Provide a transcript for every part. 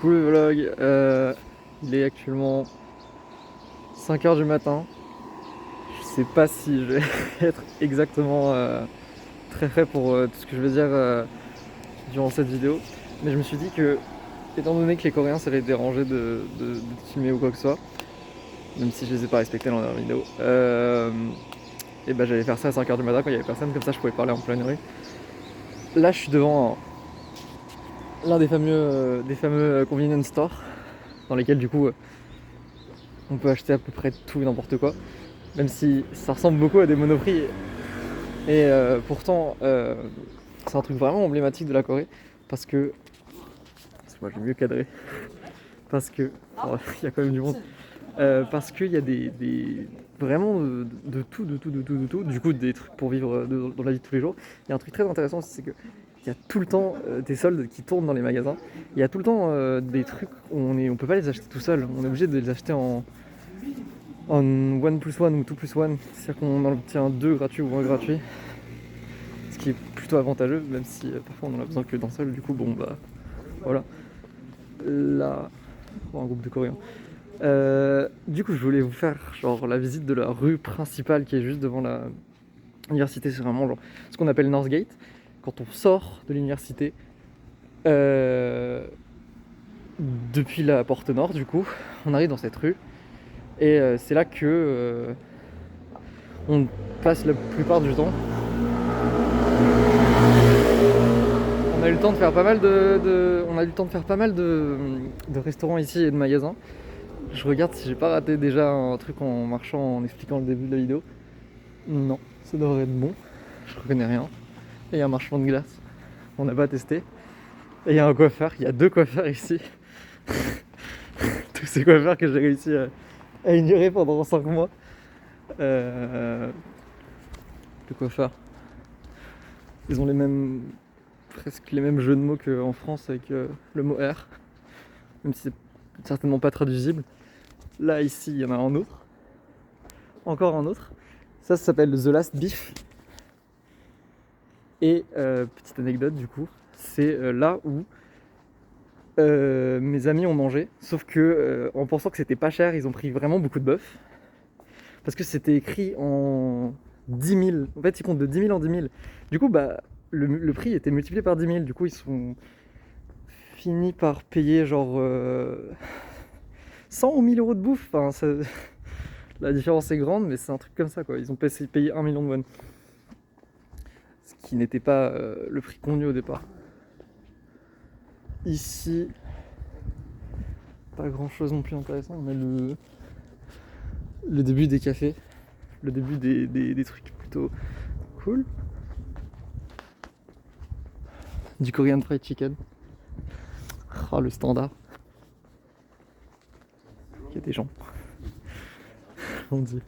Coucou le vlog, il est actuellement 5h du matin. Je sais pas si je vais être exactement très prêt pour tout ce que je vais dire durant cette vidéo. Mais je me suis dit que, étant donné que les Coréens ça les dérangeait de filmer ou quoi que ce soit, même si je les ai pas respectés dans leur vidéo, et ben j'allais faire ça à 5h du matin quand il y avait personne, comme ça je pouvais parler en pleine rue. Là je suis devant l'un des fameux convenience stores dans lesquels du coup on peut acheter à peu près tout et n'importe quoi, même si ça ressemble beaucoup à des monoprix. Et pourtant, c'est un truc vraiment emblématique de la Corée, parce que moi j'ai mieux cadré, parce que il y a quand même du monde, parce qu'il y a vraiment de tout, du coup des trucs pour vivre dans la vie de tous les jours. Il y a un truc très intéressant aussi, c'est que il y a tout le temps des soldes qui tournent dans les magasins. Il y a tout le temps des trucs où on peut pas les acheter tout seul, on est obligé de les acheter en 1+1 ou 2+1, c'est-à-dire qu'on en obtient 2 gratuits ou 1 gratuit, ce qui est plutôt avantageux, même si parfois on en a besoin que d'un seul, du coup bon bah voilà. Là, un groupe de Coréens. Du coup je voulais vous faire genre la visite de la rue principale qui est juste devant l'université, c'est vraiment genre ce qu'on appelle Northgate. Quand on sort de l'université, depuis la porte nord du coup, on arrive dans cette rue. Et c'est là que on passe la plupart du temps. On a eu le temps de faire pas mal de restaurants ici et de magasins. Je regarde si j'ai pas raté déjà un truc en marchant, en expliquant le début de la vidéo. Non, ça devrait être bon. Je reconnais rien. Et il y a un marchand de glace. On n'a pas testé. Et il y a un coiffeur. Il y a 2 coiffeurs ici. Tous ces coiffeurs que j'ai réussi à ignorer pendant 5 mois. Le coiffeur. Ils ont presque les mêmes jeux de mots qu'en France avec le mot R, même si c'est certainement pas traduisible. Là, ici, il y en a un autre. Encore un autre. Ça s'appelle The Last Beef. Et petite anecdote du coup, c'est là où mes amis ont mangé, sauf que en pensant que c'était pas cher, ils ont pris vraiment beaucoup de bœuf. Parce que c'était écrit en 10 000. En fait, ils comptent de 10 000 en 10 000. Du coup, bah, le prix était multiplié par 10 000. Du coup, ils sont finis par payer genre 100 ou 1000 euros de bouffe. Enfin, la différence est grande, mais c'est un truc comme ça, quoi. Ils ont payé 1 million de won. Ce qui n'était pas le prix convenu au départ. Ici, pas grand chose non plus intéressant. On a le début des cafés, le début des trucs plutôt cool. Du Korean Fried Chicken. Oh, le standard. Il y a des gens. Mon Dieu.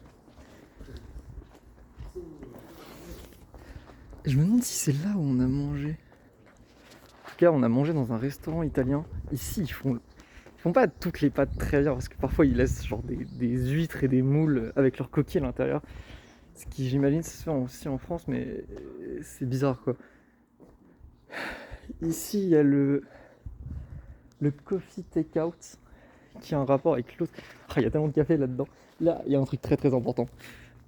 Je me demande si c'est là où on a mangé. En tout cas, on a mangé dans un restaurant italien. Ici, ils font pas toutes les pâtes très bien, parce que parfois ils laissent genre des huîtres et des moules avec leurs coquilles à l'intérieur. Ce qui, j'imagine, se fait aussi en France, mais c'est bizarre, quoi. Ici, il y a le coffee takeout qui a un rapport avec l'autre. Oh, il y a tellement de café là-dedans. Là, il y a un truc très très important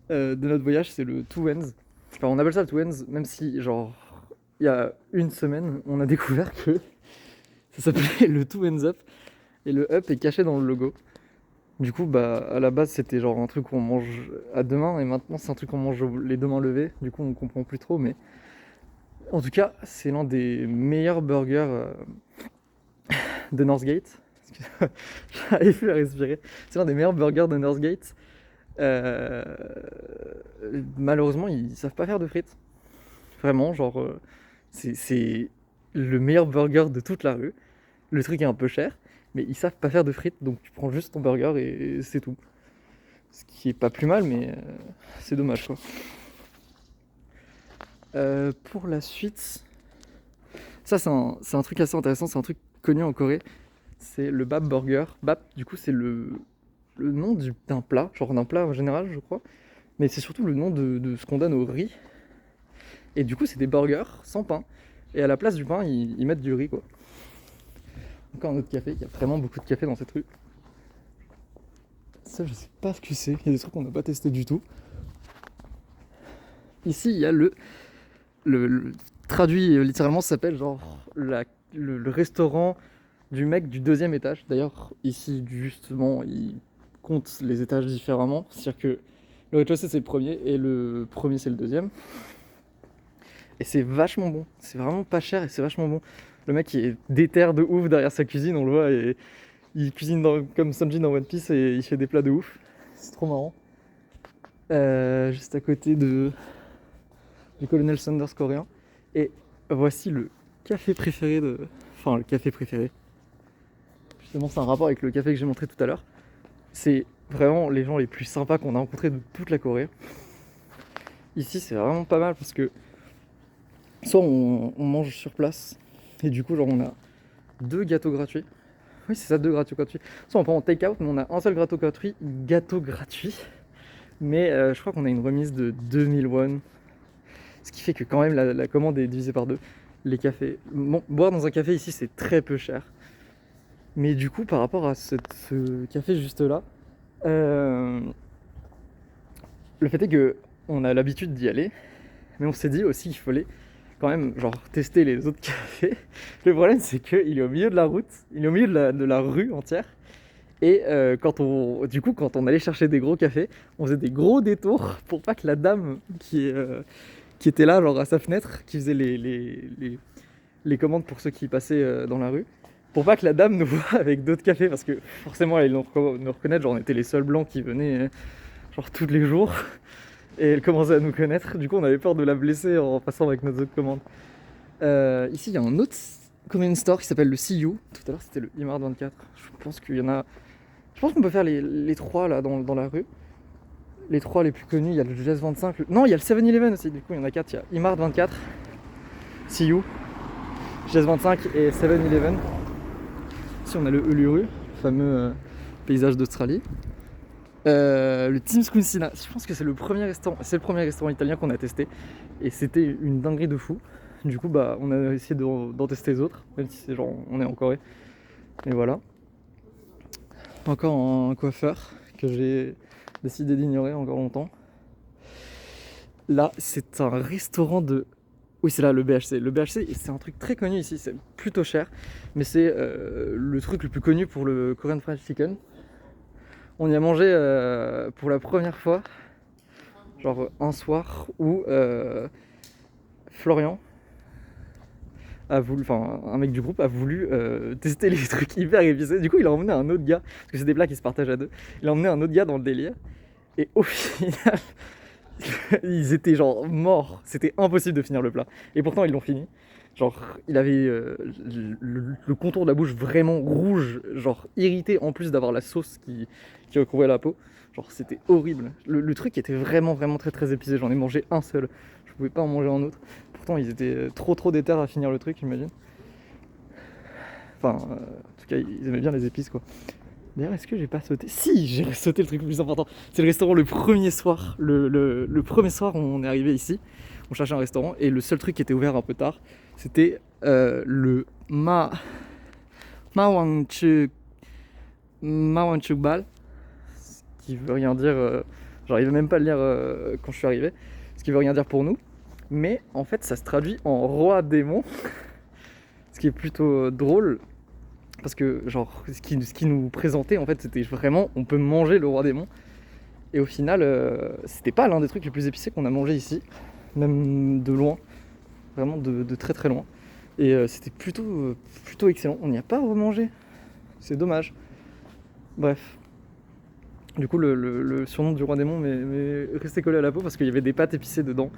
de notre voyage, c'est le Two Ends. Enfin, on appelle ça le Two Ends, même si, genre, il y a une semaine, on a découvert que ça s'appelait le Two Ends Up. Et le up est caché dans le logo. Du coup, bah, à la base, c'était genre un truc qu'on mange à deux mains, et maintenant, c'est un truc qu'on mange les deux mains levées. Du coup, on comprend plus trop, mais en tout cas, c'est l'un des meilleurs burgers de Northgate. J'arrive plus à respirer. C'est l'un des meilleurs burgers de Northgate. Euh, Malheureusement, ils savent pas faire de frites. Vraiment, genre, c'est le meilleur burger de toute la rue. Le truc est un peu cher, mais ils savent pas faire de frites, donc tu prends juste ton burger et c'est tout. Ce qui est pas plus mal, mais c'est dommage, quoi. Pour la suite, ça c'est un truc assez intéressant, c'est un truc connu en Corée. C'est le Bap Burger. Bap, du coup, c'est le nom d'un plat, genre d'un plat en général, je crois. Mais c'est surtout le nom de ce qu'on donne au riz. Et du coup, c'est des burgers sans pain. Et à la place du pain, ils mettent du riz, quoi. Encore un autre café, il y a vraiment beaucoup de café dans cette rue. Ça, je sais pas ce que c'est. Il y a des trucs qu'on n'a pas testé du tout. Ici, il y a le traduit littéralement, ça s'appelle genre le restaurant du mec du 2e étage. D'ailleurs, ici, justement, il compte les étages différemment. C'est-à-dire que le rez-de-chaussée, c'est le premier, et le premier, c'est le 2e. Et c'est vachement bon. C'est vraiment pas cher et c'est vachement bon. Le mec, il est déter de ouf derrière sa cuisine, on le voit, et il cuisine comme Sanji dans One Piece et il fait des plats de ouf. C'est trop marrant. Juste à côté du Colonel Sanders coréen. Et voici le café préféré Enfin, le café préféré. Justement, c'est un rapport avec le café que j'ai montré tout à l'heure. C'est vraiment les gens les plus sympas qu'on a rencontrés de toute la Corée. Ici, c'est vraiment pas mal parce que soit on mange sur place, et du coup, genre, on a 2 gâteaux gratuits. Oui, c'est ça, 2 gâteaux gratuits. Soit on prend en take-out, mais on a un seul gâteau gratuit. Mais je crois qu'on a une remise de 2000 won. Ce qui fait que quand même la commande est divisée par 2. Les cafés. Bon, boire dans un café ici, c'est très peu cher. Mais du coup, par rapport à ce café juste là, le fait est que on a l'habitude d'y aller, mais on s'est dit aussi qu'il fallait quand même genre tester les autres cafés. Le problème, c'est qu'il est au milieu de la route, il est au milieu de la rue entière. Et quand on allait chercher des gros cafés, on faisait des gros détours pour pas que la dame qui était là, genre à sa fenêtre, qui faisait les commandes pour ceux qui passaient dans la rue, pour pas que la dame nous voit avec d'autres cafés, parce que forcément elle nous reconnaître, genre on était les seuls blancs qui venaient genre tous les jours, et elle commençait à nous connaître, du coup on avait peur de la blesser en passant avec nos autres commandes. Ici il y a un autre convenience store qui s'appelle le CU, tout à l'heure c'était le Imart 24, je pense qu'il y en a... Je pense qu'on peut faire les 3 là dans la rue. Les 3 les plus connus, il y a le GS 25. Non, il y a le 7-Eleven aussi, du coup il y en a 4. Il y a Imart 24, CU, GS 25 et 7-Eleven. Ici on a le Uluru, le fameux paysage d'Australie. Le Tim's Cucina, je pense que c'est le premier restaurant italien qu'on a testé. Et c'était une dinguerie de fou. Du coup bah on a essayé d'en tester les autres, même si c'est genre on est en Corée. Et voilà. Encore un coiffeur que j'ai décidé d'ignorer encore longtemps. Là, c'est un restaurant de... Oui, c'est là, le BHC. Le BHC, c'est un truc très connu ici, c'est plutôt cher, mais c'est le truc le plus connu pour le Korean Fried Chicken. On y a mangé pour la première fois, genre un soir où Florian un mec du groupe a voulu tester les trucs hyper épicés. Du coup, il a emmené un autre gars, parce que c'est des plats qui se partagent à 2. Il a emmené un autre gars dans le délire. Et au final, ils étaient genre morts. C'était impossible de finir le plat. Et pourtant, ils l'ont fini. Genre, il avait le contour de la bouche vraiment rouge, genre irrité, en plus d'avoir la sauce qui recouvrait la peau. Genre, c'était horrible. Le truc était vraiment, vraiment très, très épicé. J'en ai mangé un seul. Je pouvais pas en manger un autre. Pourtant, ils étaient trop déter à finir le truc, j'imagine. Enfin, en tout cas, ils aimaient bien les épices, quoi. D'ailleurs, est-ce que j'ai pas sauté? Si, j'ai sauté le truc le plus important. C'est le restaurant le premier soir. Le premier soir, on est arrivé ici. On cherchait un restaurant et le seul truc qui était ouvert un peu tard, c'était le Mawangchuk Bal, ce qui veut rien dire. J'arrivais même pas à le lire quand je suis arrivé. Ce qui veut rien dire pour nous. Mais en fait, ça se traduit en roi démon. Ce qui est plutôt drôle. Parce que, genre, ce qui nous présentait, en fait, c'était vraiment on peut manger le roi démon. Et au final, c'était pas l'un des trucs les plus épicés qu'on a mangé ici, même de loin, vraiment de très très loin. Et c'était plutôt excellent. On n'y a pas remangé, c'est dommage. Bref. Du coup, le surnom du roi démon m'est resté collé à la peau parce qu'il y avait des pâtes épicées dedans,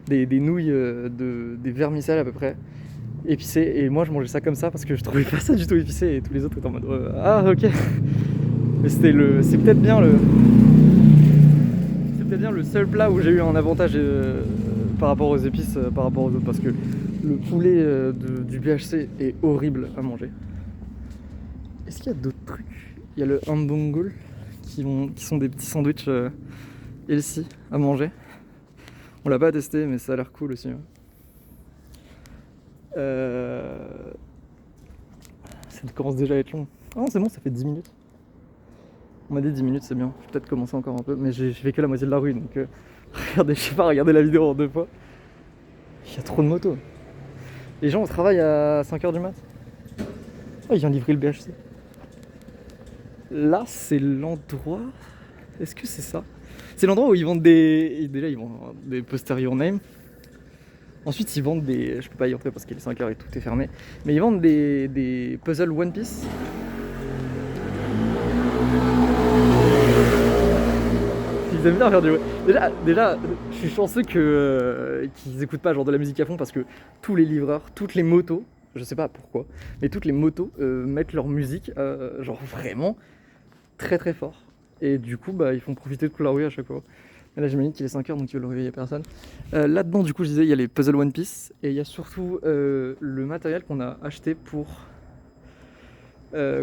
des nouilles, des vermicelles à peu près. Épicé, et moi je mangeais ça comme ça parce que je trouvais pas ça du tout épicé et tous les autres étaient en mode ah ok. Mais c'est peut-être bien le seul plat où j'ai eu un avantage par rapport aux épices, par rapport aux autres, parce que le poulet du BHC est horrible à manger. Est-ce qu'il y a d'autres trucs? Il y a le hambongul qui sont des petits sandwichs healthy à manger. On l'a pas testé mais ça a l'air cool aussi. Ça commence déjà à être long. Ah non, c'est bon, ça fait 10 minutes. On m'a dit 10 minutes, c'est bien. Je vais peut-être commencer encore un peu, mais j'ai fait que la moitié de la rue, donc regardez, je sais pas, regardez la vidéo en 2 fois. Il y a trop de motos. Les gens au travail à 5h du mat. Oh, ils viennent livrer le BHC. Là, c'est l'endroit... Est-ce que c'est ça? C'est l'endroit où ils vendent des... Déjà, ils vendent des posters Your Name. Ensuite, ils vendent des... Je peux pas y entrer parce qu'il est 5h et tout est fermé. Mais ils vendent des puzzles One Piece. Ils aiment bien faire du... Déjà, je suis chanceux qu'ils écoutent pas genre de la musique à fond parce que tous les livreurs, toutes les motos, je sais pas pourquoi, mais toutes les motos mettent leur musique genre vraiment très très fort. Et du coup, bah, ils font profiter de toute la rue à chaque fois. Et là, j'imagine qu'il est 5h donc ils veulent réveiller personne. Là-dedans, du coup, je disais, il y a les puzzles One Piece et il y a surtout le matériel qu'on a acheté pour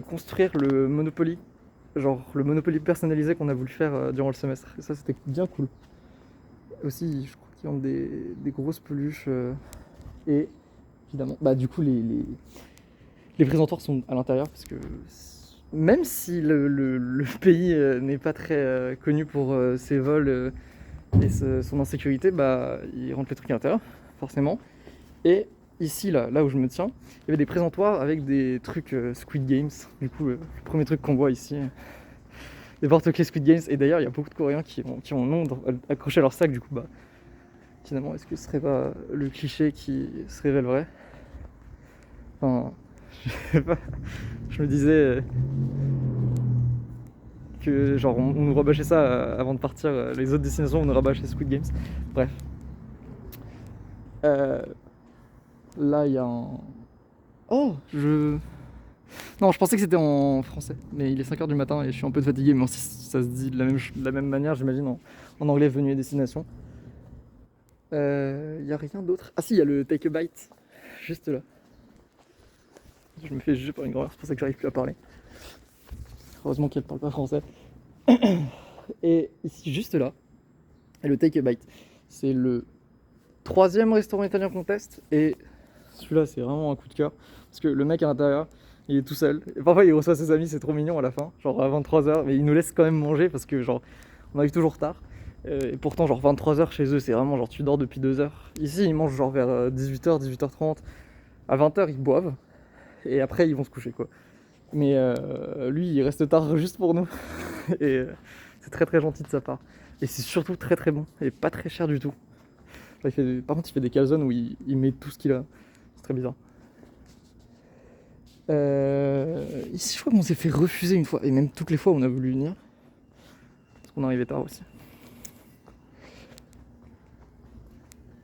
construire le Monopoly. Genre le Monopoly personnalisé qu'on a voulu faire durant le semestre. Et ça, c'était bien cool. Aussi, je crois qu'ils vendent des grosses peluches. Et évidemment, bah, du coup, les présentoirs sont à l'intérieur parce que même si le pays n'est pas très connu pour ses vols et son insécurité, bah, ils rentrent les trucs à l'intérieur, forcément. Et ici, là où je me tiens, il y avait des présentoirs avec des trucs Squid Games. Du coup, le premier truc qu'on voit ici, des porte-clés Squid Games. Et d'ailleurs, il y a beaucoup de Coréens qui ont nom accroché à leur sac. Du coup, bah, finalement, est-ce que ce serait pas le cliché qui se révèle vrai? Enfin, je sais pas. Je me disais que genre on nous rabâchait ça avant de partir. Les autres destinations, on nous rabâchait Squid Games. Bref. Là, il y a un... Oh, Non, je pensais que c'était en français, mais il est 5h du matin et je suis un peu fatigué, mais ça se dit de la même manière, j'imagine, en anglais, venue et destination. Y a rien d'autre. Ah si, il y a le Take a Bite, juste là. Je me fais juger par une grand-mère, c'est pour ça que j'arrive plus à parler. Heureusement qu'elle parle pas français. Et ici, juste là, et le Take a Bite. C'est le 3e restaurant italien qu'on teste, et celui-là, c'est vraiment un coup de cœur, parce que le mec à l'intérieur, il est tout seul. Et parfois, il reçoit ses amis, c'est trop mignon à la fin, genre à 23h, mais il nous laisse quand même manger parce que, genre, on arrive toujours tard. Et pourtant, genre 23h chez eux, c'est vraiment genre tu dors depuis 2h. Ici, ils mangent genre vers 18h, 18h30. À 20h, ils boivent. Et après, ils vont se coucher, quoi. Mais lui, il reste tard juste pour nous. Et c'est très très gentil de sa part. Et c'est surtout très très bon. Et pas très cher du tout. Genre, par contre, il fait des calzones où il met tout ce qu'il a. C'est très bizarre. Ici, je crois qu'on s'est fait refuser une fois. Et même toutes les fois, on a voulu venir. Parce qu'on arrivait tard aussi.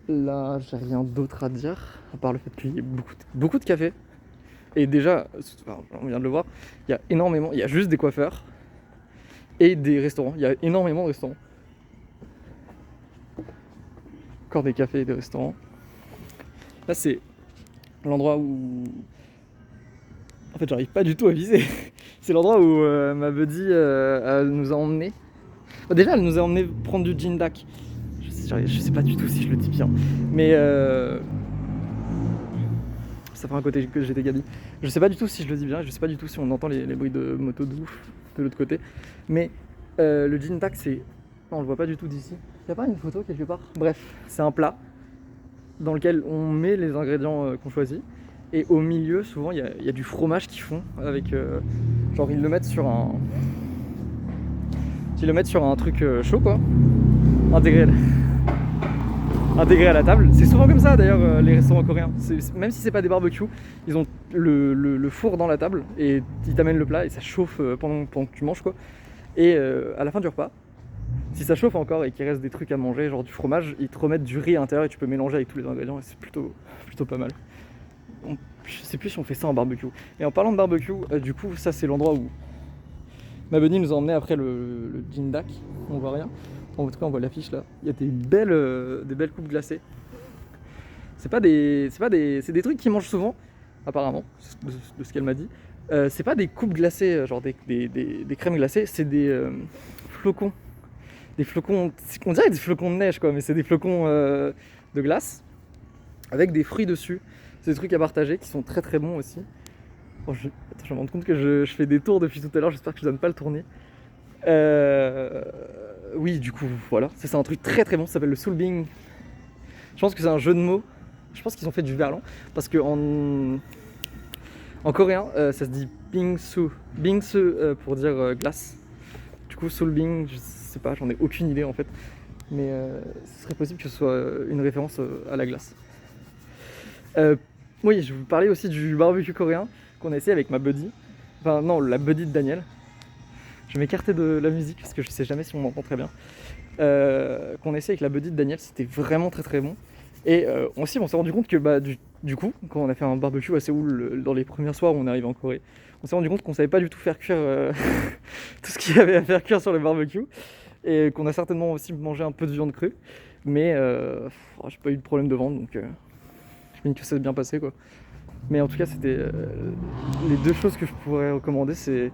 Là, j'ai rien d'autre à dire. À part le fait qu'il y ait beaucoup de cafés. Et déjà, on vient de le voir, il y a énormément, il y a juste des coiffeurs et des restaurants. Il y a énormément de restaurants. Encore des cafés et des restaurants. Là, c'est l'endroit où... En fait, j'arrive pas du tout à viser. C'est l'endroit où ma buddy elle nous a emmenés. Déjà, elle nous a emmenés prendre du gindak. Je sais pas du tout si je le dis bien. Mais... ça fait un côté que j'étais gabi. Je sais pas du tout si je le dis bien, je sais pas du tout si on entend les bruits de moto de ouf de l'autre côté. Mais le gindak, c'est... Non, on le voit pas du tout d'ici. Y a pas une photo quelque part? Bref, c'est un plat dans lequel on met les ingrédients qu'on choisit. Et au milieu, souvent, il y a du fromage qu'ils font avec... genre, ils le mettent sur un... Ils le mettent sur un truc chaud, quoi. Intégré à la table. C'est souvent comme ça d'ailleurs les restaurants coréens. Même si c'est pas des barbecues, ils ont le four dans la table et ils t'amènent le plat et ça chauffe pendant que tu manges, quoi. Et à la fin du repas, si ça chauffe encore et qu'il reste des trucs à manger, genre du fromage, ils te remettent du riz à l'intérieur et tu peux mélanger avec tous les ingrédients et c'est plutôt pas mal. Je sais plus si on fait ça en barbecue. Et en parlant de barbecue, du coup ça c'est l'endroit où ma bunny nous a emmené après le gindak. On voit rien. En tout cas, on voit l'affiche là. Il y a des belles coupes glacées. C'est des trucs qu'ils mangent souvent, apparemment, de ce qu'elle m'a dit. C'est pas des coupes glacées, genre des crèmes glacées, c'est des flocons. Des flocons, on dirait des flocons de neige, quoi, mais c'est des flocons de glace avec des fruits dessus. C'est des trucs à partager qui sont très très bons aussi. Attends, je me rends compte que je fais des tours depuis tout à l'heure, j'espère que je donne pas le tourner. Oui, du coup, voilà, c'est un truc très très bon, ça s'appelle le Soulbing. Je pense que c'est un jeu de mots. Je pense qu'ils ont fait du verlan parce que en coréen, ça se dit bingsu. Bingsu pour dire glace. Du coup, Soulbing, je sais pas, j'en ai aucune idée en fait. Mais ce serait possible que ce soit une référence à la glace. Oui, je vous parlais aussi du barbecue coréen qu'on a essayé avec ma buddy. Enfin, non, la buddy de Daniel. Je vais m'écarter de la musique parce que je sais jamais si on m'entend très bien. Qu'on a essayé avec la buddy de Daniel, c'était vraiment très très bon. Et aussi, on s'est rendu compte que du coup, quand on a fait un barbecue à Séoul dans les premiers soirs où on est arrivé en Corée, on s'est rendu compte qu'on savait pas du tout faire cuire tout ce qu'il y avait à faire cuire sur le barbecue. Et qu'on a certainement aussi mangé un peu de viande crue. Mais j'ai pas eu de problème de vente, donc je me dis que ça s'est bien passé quoi. Mais en tout cas, c'était les deux choses que je pourrais recommander, c'est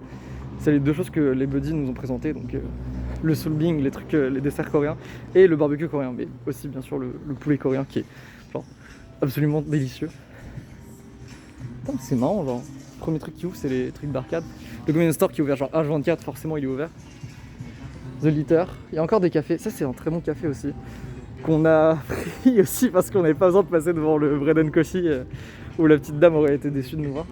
les deux choses que les buddies nous ont présentées. Donc le soulbing, les trucs, les desserts coréens et le barbecue coréen, mais aussi bien sûr le poulet coréen qui est genre absolument délicieux. Putain, c'est marrant, genre le premier truc qui ouvre, c'est les trucs d'arcade. Le convenience store qui est ouvert genre H24, forcément il est ouvert. The Litter, il y a encore des cafés, ça c'est un très bon café aussi, qu'on a pris aussi parce qu'on n'avait pas besoin de passer devant le Bread & Coffee où la petite dame aurait été déçue de nous voir.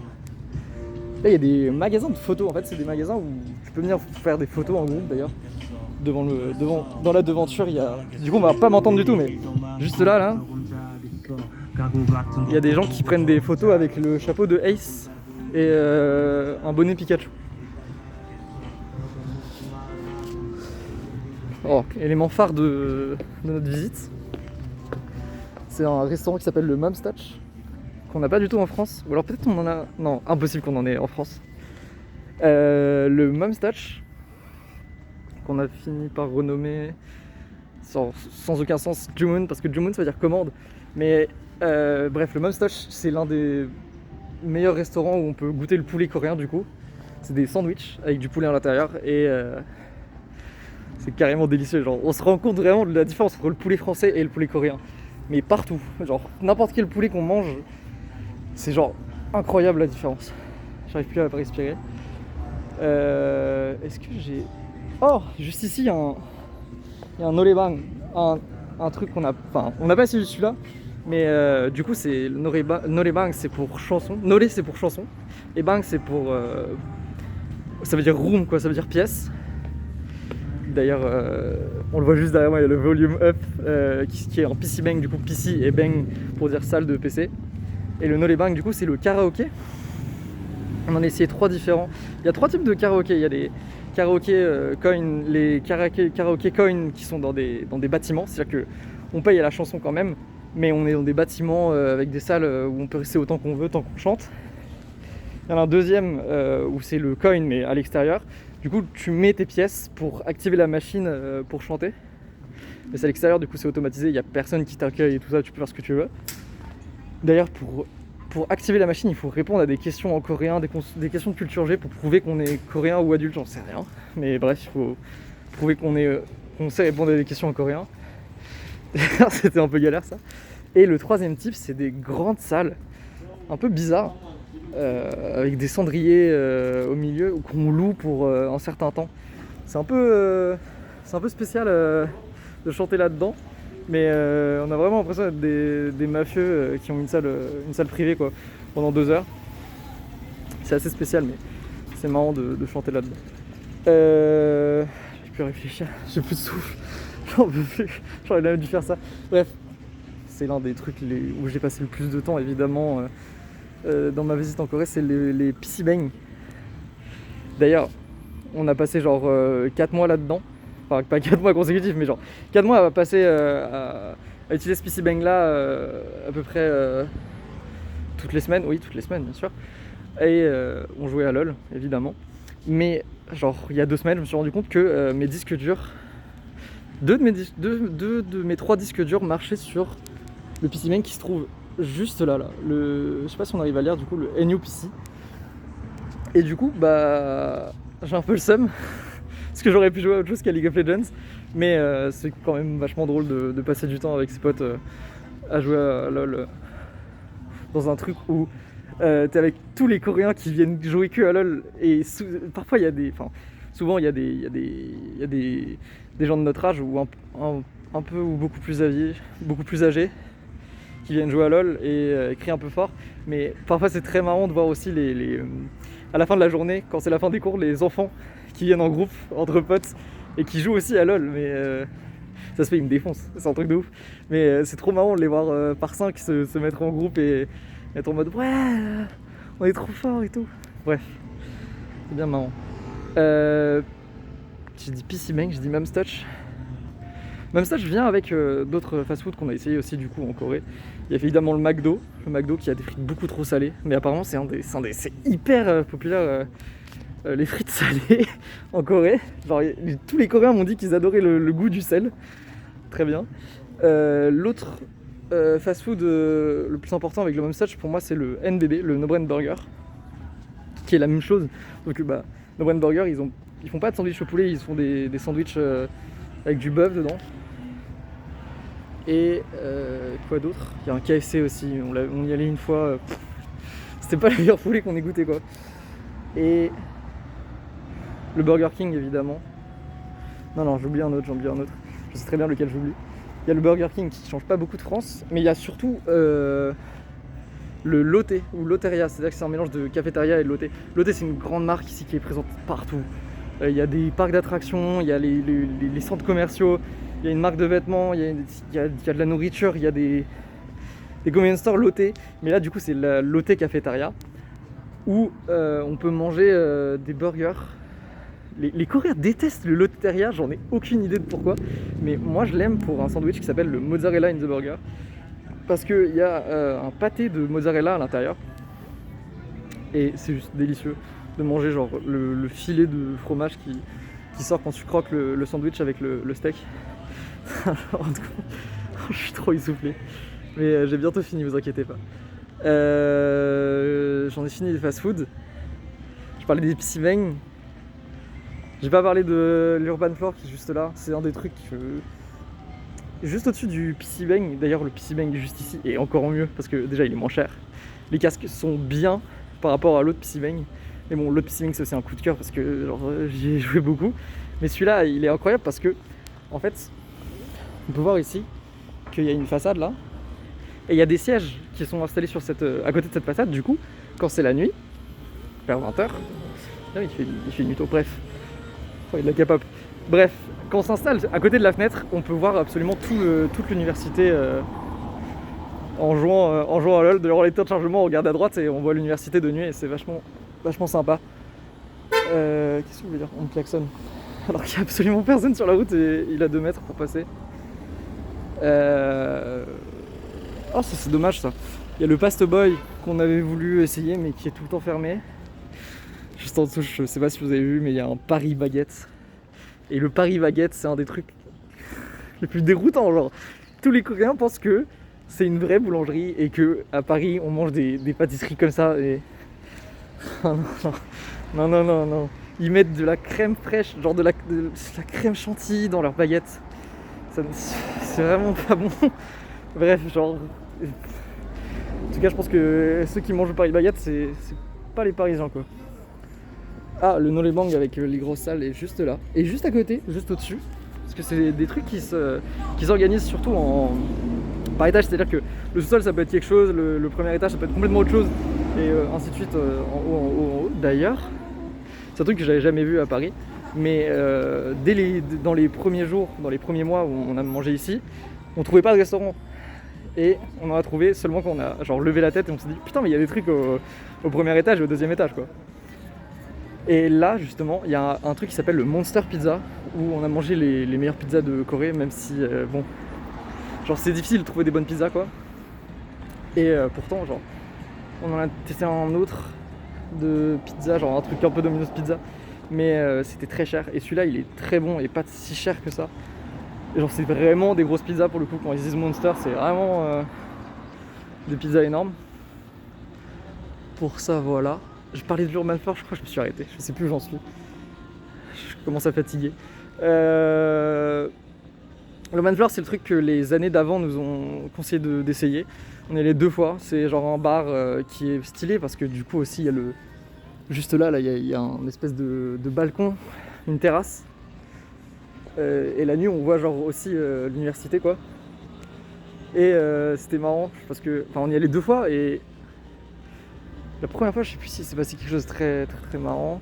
Là il y a des magasins de photos, en fait c'est des magasins où tu peux venir faire des photos en groupe d'ailleurs. Dans la devanture il y a, du coup on va pas m'entendre du tout, mais juste là, il y a des gens qui prennent des photos avec le chapeau de Ace et un bonnet Pikachu. Oh, élément phare de notre visite, c'est un restaurant qui s'appelle le Mom's Touch, qu'on n'a pas du tout en France, ou alors peut-être on en a... Non, impossible qu'on en ait en France. Le Mom's Touch, qu'on a fini par renommer, sans aucun sens, Jumun, parce que Jumun ça veut dire commande, mais bref, le Mom's Touch c'est l'un des meilleurs restaurants où on peut goûter le poulet coréen du coup. C'est des sandwichs avec du poulet à l'intérieur et... c'est carrément délicieux, genre on se rend compte vraiment de la différence entre le poulet français et le poulet coréen. Mais partout, genre n'importe quel poulet qu'on mange, c'est genre incroyable la différence. J'arrive plus à respirer. Est-ce que j'ai... Oh, juste ici il y a un noraebang, un truc qu'on a... Enfin, on n'a pas essayé celui-là, mais du coup c'est le noraebang c'est pour chanson, nore c'est pour chanson, et bang c'est pour... ça veut dire room quoi, ça veut dire pièce. D'ailleurs, on le voit juste derrière moi, il y a le volume up qui est en PC Bang, du coup PC et Bang pour dire salle de PC. Et le Noraebang, du coup, c'est le karaoké. On en a essayé 3 différents. Il y a 3 types de karaoké. Il y a les karaoké coin, les karaoké coin qui sont dans des bâtiments, c'est-à-dire qu'on paye à la chanson quand même, mais on est dans des bâtiments avec des salles où on peut rester autant qu'on veut, tant qu'on chante. Il y en a un deuxième où c'est le coin, mais à l'extérieur. Du coup, tu mets tes pièces pour activer la machine pour chanter. Mais c'est à l'extérieur, du coup, c'est automatisé. Il n'y a personne qui t'accueille et tout ça, tu peux faire ce que tu veux. D'ailleurs, pour activer la machine, il faut répondre à des questions en coréen, des questions de culture G pour prouver qu'on est coréen ou adulte, j'en sais rien. Mais bref, il faut prouver qu'on sait répondre à des questions en coréen. C'était un peu galère ça. Et le troisième type, c'est des grandes salles un peu bizarres. Avec des cendriers au milieu qu'on loue pour un certain temps. C'est un peu spécial de chanter là-dedans, mais on a vraiment l'impression d'être des mafieux qui ont une salle privée quoi, pendant 2 heures. C'est assez spécial, mais c'est marrant de chanter là-dedans. J'ai plus réfléchir, j'ai plus de souffle, j'en peux plus, j'aurais jamais dû faire ça. Bref, c'est l'un des trucs où j'ai passé le plus de temps évidemment. Dans ma visite en Corée, c'est les PC Bang. D'ailleurs, on a passé genre 4 mois là-dedans. Enfin, pas 4 mois consécutifs, mais genre 4 mois à passer à utiliser ce PC Bang là à peu près toutes les semaines. Oui, toutes les semaines, bien sûr. Et on jouait à LoL, évidemment. Mais genre, il y a 2 semaines, je me suis rendu compte que mes disques durs, 2 de mes 3 disques durs marchaient sur le PC Bang qui se trouve juste là, je sais pas si on arrive à lire du coup le NUPC. Et du coup j'ai un peu le seum parce que j'aurais pu jouer à autre chose qu'à League of Legends, mais c'est quand même vachement drôle de passer du temps avec ses potes à jouer à LoL dans un truc où T'es avec tous les Coréens qui viennent jouer que à LoL. Et parfois, il y a des. Enfin, souvent, il y a des gens de notre âge ou un peu ou beaucoup plus âgés qui viennent jouer à LoL et crient un peu fort. Mais parfois, c'est très marrant de voir aussi à la fin de la journée, quand c'est la fin des cours, les enfants qui viennent en groupe, entre potes, et qui jouent aussi à LoL. Mais ça se fait, ils me défoncent. C'est un truc de ouf. Mais c'est trop marrant de les voir par 5 se mettre en groupe et être en mode ouais, on est trop fort et tout. Bref, c'est bien marrant. J'ai dit PC Bang, j'ai dit Mumstouch. Mumstouch vient avec d'autres fast-food qu'on a essayé aussi du coup en Corée. Il y a évidemment le McDo qui a des frites beaucoup trop salées, mais apparemment c'est hyper populaire les frites salées en Corée. Genre tous les Coréens m'ont dit qu'ils adoraient le goût du sel. Très bien. L'autre fast-food le plus important avec le Mumstouch pour moi c'est le NBB, le No Brand Burger, qui est la même chose. Donc No Brand Burger, ils font pas de sandwich au poulet, ils font des sandwichs avec du bœuf dedans. Et quoi d'autre? Il y a un KFC aussi, on y allait une fois. C'était pas le meilleur poulet qu'on ait goûté quoi. Et le Burger King évidemment. Non, j'oublie un autre. Je sais très bien lequel j'oublie. Il y a le Burger King qui change pas beaucoup de France, mais il y a surtout le Lotte ou Lotteria, c'est-à-dire que c'est un mélange de cafétéria et de Lotte. Lotte c'est une grande marque ici qui est présente partout. Il y a des parcs d'attractions, il y a les centres commerciaux, il y a une marque de vêtements, il y a de la nourriture, il y a des convenience stores Lotte. Mais là du coup c'est la Lotte Cafétéria où on peut manger des burgers. Les Coréens détestent le Lotteria, j'en ai aucune idée de pourquoi. Mais moi je l'aime pour un sandwich qui s'appelle le Mozzarella in the Burger. Parce qu'il y a un pâté de mozzarella à l'intérieur. Et c'est juste délicieux de manger genre le filet de fromage qui sort quand tu croques le sandwich avec le steak. Je suis trop essoufflé. Mais j'ai bientôt fini, vous inquiétez pas. J'en ai fini des fast-food. Je parlais des PC Bang. J'ai pas parlé de l'Urban Floor qui est juste là. C'est un des trucs juste au-dessus du PC Bang. D'ailleurs, le PC Bang est juste ici et encore mieux parce que déjà il est moins cher. Les casques sont bien par rapport à l'autre PC Bang. Mais bon, l'autre PC Bang c'est aussi un coup de cœur parce que j'y ai joué beaucoup. Mais celui-là, il est incroyable parce que en fait, on peut voir ici qu'il y a une façade là. Et il y a des sièges qui sont installés à côté de cette façade. Du coup, quand c'est la nuit, vers 20h, il fait nuit tôt, bref. Il y a de la K-pop. Bref, quand on s'installe à côté de la fenêtre, on peut voir absolument toute l'université en jouant à LoL. D'ailleurs, les temps de chargement, on regarde à droite et on voit l'université de nuit et c'est vachement sympa. Qu'est-ce que je voulais dire? On me klaxonne. Alors qu'il n'y a absolument personne sur la route et il a 2 mètres pour passer. Oh, c'est dommage ça. Il y a le Past Boy qu'on avait voulu essayer mais qui est tout le temps fermé. Juste en dessous, je sais pas si vous avez vu, mais il y a un Paris Baguette. Et le Paris Baguette, c'est un des trucs les plus déroutants. Genre, tous les Coréens pensent que c'est une vraie boulangerie et que à Paris, on mange des pâtisseries comme ça. Et non. Ils mettent de la crème fraîche, genre de la crème chantilly dans leurs baguettes. C'est vraiment pas bon. Bref, genre. En tout cas, je pense que ceux qui mangent le Paris Baguette, c'est pas les Parisiens quoi. Ah, le Nolebang avec les grosses salles est juste là. Et juste à côté, juste au-dessus. Parce que c'est des trucs qui s'organisent surtout par étage. C'est-à-dire que le sous-sol, ça peut être quelque chose, le premier étage, ça peut être complètement autre chose. Et ainsi de suite en haut. D'ailleurs, c'est un truc que j'avais jamais vu à Paris. Mais dans les premiers jours, dans les premiers mois où on a mangé ici, on trouvait pas de restaurant. Et on en a trouvé seulement quand on a genre levé la tête et on s'est dit putain mais il y a des trucs au premier étage et au deuxième étage quoi. Et là justement il y a un truc qui s'appelle le Monster Pizza où on a mangé les meilleures pizzas de Corée, même si bon genre c'est difficile de trouver des bonnes pizzas quoi. Et pourtant genre on en a testé un autre de pizza, genre un truc un peu Domino's Pizza, mais c'était très cher et celui-là il est très bon et pas si cher que ça. Et genre c'est vraiment des grosses pizzas pour le coup, quand ils disent Monster c'est vraiment des pizzas énormes. Pour ça voilà. Je parlais de l'Urban Floor, je crois que je me suis arrêté, je sais plus où j'en suis. Je commence à fatiguer. L'Urban Floor c'est le truc que les années d'avant nous ont conseillé d'essayer. On est allé 2 fois, c'est genre un bar qui est stylé parce que du coup aussi il y a le... Juste là il y a un espèce de balcon, une terrasse. Et la nuit on voit genre aussi l'université quoi. Et c'était marrant parce que... Enfin on y allait 2 fois et... La première fois je sais plus si c'est passé quelque chose de très très très marrant.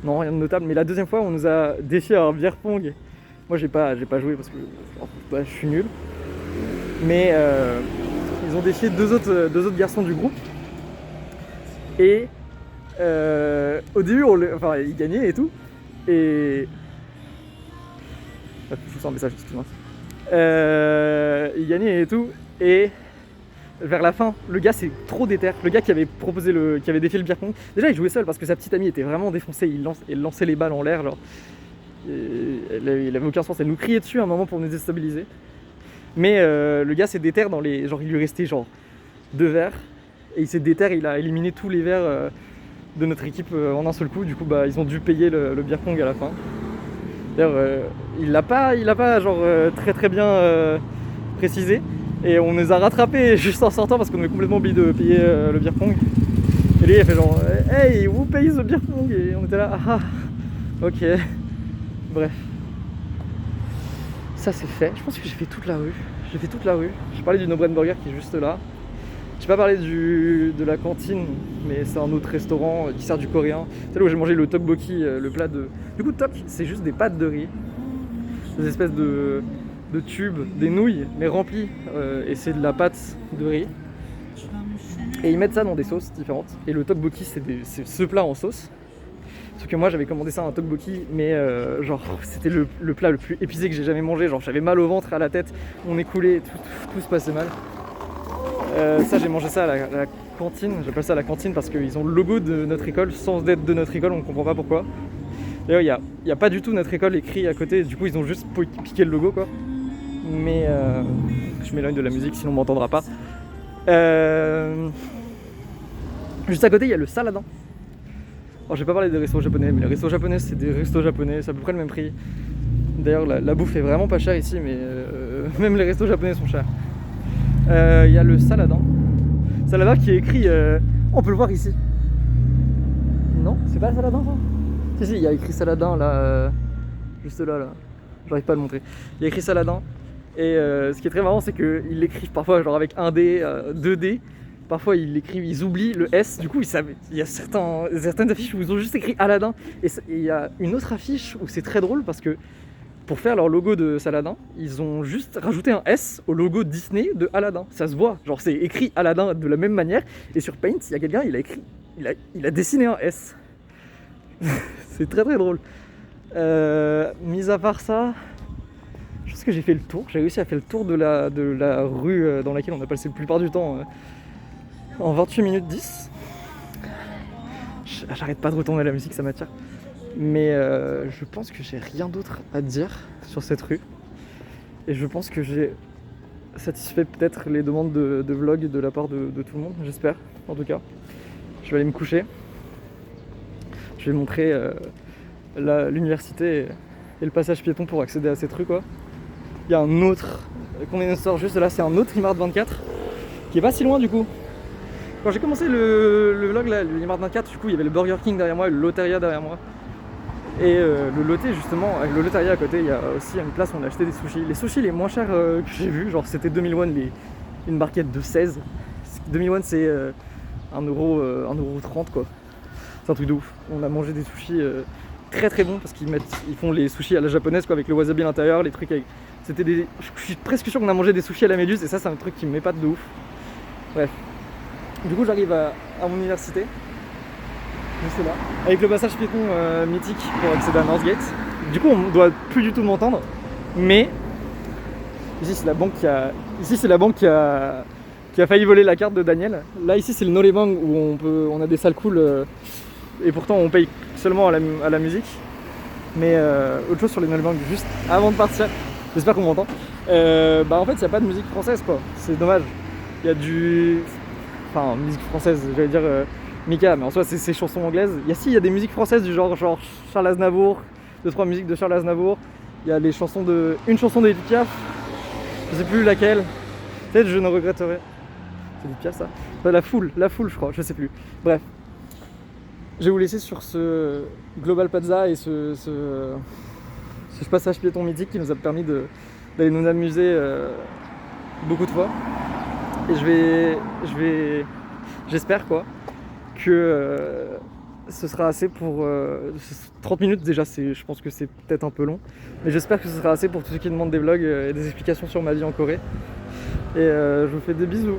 Non rien de notable, mais la deuxième fois on nous a défié à un beer pong. Moi j'ai pas joué parce que je suis nul. Mais ils ont défié deux autres garçons du groupe. Et au début, ils gagnaient et tout. Et... Je vous sens un message, excuse-moi. Ils gagnaient et tout. Et vers la fin, le gars c'est trop déter. Le gars qui avait qui avait défié le beer pong. Déjà il jouait seul parce que sa petite amie était vraiment défoncée. Il lançait les balles en l'air. Genre. Il avait aucun sens. Elle nous criait dessus à un moment pour nous déstabiliser. Mais le gars s'est déter dans les... Genre il lui restait genre 2 verres. Et il s'est déter, il a éliminé tous les verres de notre équipe en un seul coup. Du coup bah ils ont dû payer le beer pong à la fin. D'ailleurs il l'a pas genre très très bien précisé. Et on nous a rattrapés juste en sortant parce qu'on avait complètement oublié de payer le beer pong. Et lui il a fait genre hey, who pays the beer pong? Et on était là ah ok. Bref. Ça c'est fait. Je pense que j'ai fait toute la rue. J'ai parlé du No Brain Burger qui est juste là. J'ai pas parlé de la cantine, mais c'est un autre restaurant qui sert du coréen. C'est là où j'ai mangé le tteokbokki, le plat de... Du coup, tok, c'est juste des pâtes de riz. Des espèces de tubes, des nouilles, mais remplies. Et c'est de la pâte de riz. Et ils mettent ça dans des sauces différentes. Et le tteokbokki, c'est ce plat en sauce. Sauf que moi j'avais commandé ça un tteokbokki, mais genre c'était le plat le plus épuisé que j'ai jamais mangé. Genre j'avais mal au ventre, à la tête, on écoulait, tout se passait mal. Ça j'ai mangé ça à la cantine, j'appelle ça la cantine parce qu'ils ont le logo de notre école sans être de notre école, on comprend pas pourquoi. D'ailleurs il n'y a pas du tout notre école écrit à côté, du coup ils ont juste piqué le logo quoi. Mais je m'éloigne de la musique sinon on m'entendra pas. Juste à côté il y a le Saladin. Alors j'ai pas parlé des restos japonais, mais les restos japonais c'est des restos japonais, c'est à peu près le même prix. D'ailleurs la bouffe est vraiment pas chère ici, mais même les restos japonais sont chers. Il y a le Saladin. Saladin qui est écrit, on peut le voir ici. Non, c'est pas le Saladin ça? Si, il y a écrit Saladin là, juste là. J'arrive pas à le montrer. Il y a écrit Saladin. Et ce qui est très marrant c'est qu'ils l'écrivent parfois genre avec 1D, 2D. Parfois ils oublient le S, du coup il y a certaines affiches où ils ont juste écrit Aladdin. Et il y a une autre affiche où c'est très drôle parce que pour faire leur logo de Saladin, ils ont juste rajouté un S au logo Disney de Aladdin. Ça se voit, genre c'est écrit Aladdin de la même manière. Et sur Paint, il y a quelqu'un, il a dessiné un S. C'est très très drôle. Mis à part ça, je pense que j'ai fait le tour. J'ai réussi à faire le tour de la rue dans laquelle on a passé la plupart du temps. En 28 minutes 10. J'arrête pas de retourner à la musique, ça m'attire. Mais je pense que j'ai rien d'autre à dire sur cette rue. Et je pense que j'ai satisfait peut-être les demandes de vlog de la part de tout le monde, j'espère en tout cas. Je vais aller me coucher. Je vais montrer l'université et le passage piéton pour accéder à cette rue quoi. Il y a un autre convenience store juste là, c'est un autre Imart 24 qui est pas si loin du coup. Quand j'ai commencé le vlog là, le Imart 24, du coup il y avait le Burger King derrière moi et le Loteria derrière moi. Et le Loté justement, avec le Loteria à côté, il y a aussi une place où on a acheté des sushis. Les sushis les moins chers que j'ai vus, genre c'était 2000 won une barquette de 16. 2000 won c'est 1,30€ quoi. C'est un truc de ouf. On a mangé des sushis très très bons parce qu'ils font les sushis à la japonaise quoi, avec le wasabi à l'intérieur, les trucs avec... Je suis presque sûr qu'on a mangé des sushis à la méduse et ça c'est un truc qui m'épate de ouf. Bref. Du coup j'arrive à mon université, juste là, avec le passage piéton mythique pour accéder à Northgate. Du coup on doit plus du tout m'entendre, mais ici c'est la banque qui a failli voler la carte de Daniel. Là ici c'est le Norebang où on a des salles cool et pourtant on paye seulement à la musique. Mais autre chose sur les Norebang, juste avant de partir, j'espère qu'on m'entend. En fait il n'y a pas de musique française quoi, c'est dommage. Il y a enfin musique française, j'allais dire Mika, mais en soi c'est chansons anglaises. Il y a des musiques françaises du genre Charles Aznavour, 2-3 musiques de Charles Aznavour. Il y a une chanson d'Edith Piaf, je sais plus laquelle. Peut-être Je ne regretterai. C'est Ditpia ça? Enfin, la foule je crois, je sais plus. Bref. Je vais vous laisser sur ce Global Plaza et ce passage piéton mythique qui nous a permis d'aller nous amuser beaucoup de fois. Et j'espère quoi que ce sera assez pour 30 minutes déjà, je pense que c'est peut-être un peu long, mais j'espère que ce sera assez pour tous ceux qui demandent des vlogs et des explications sur ma vie en Corée. Et je vous fais des bisous.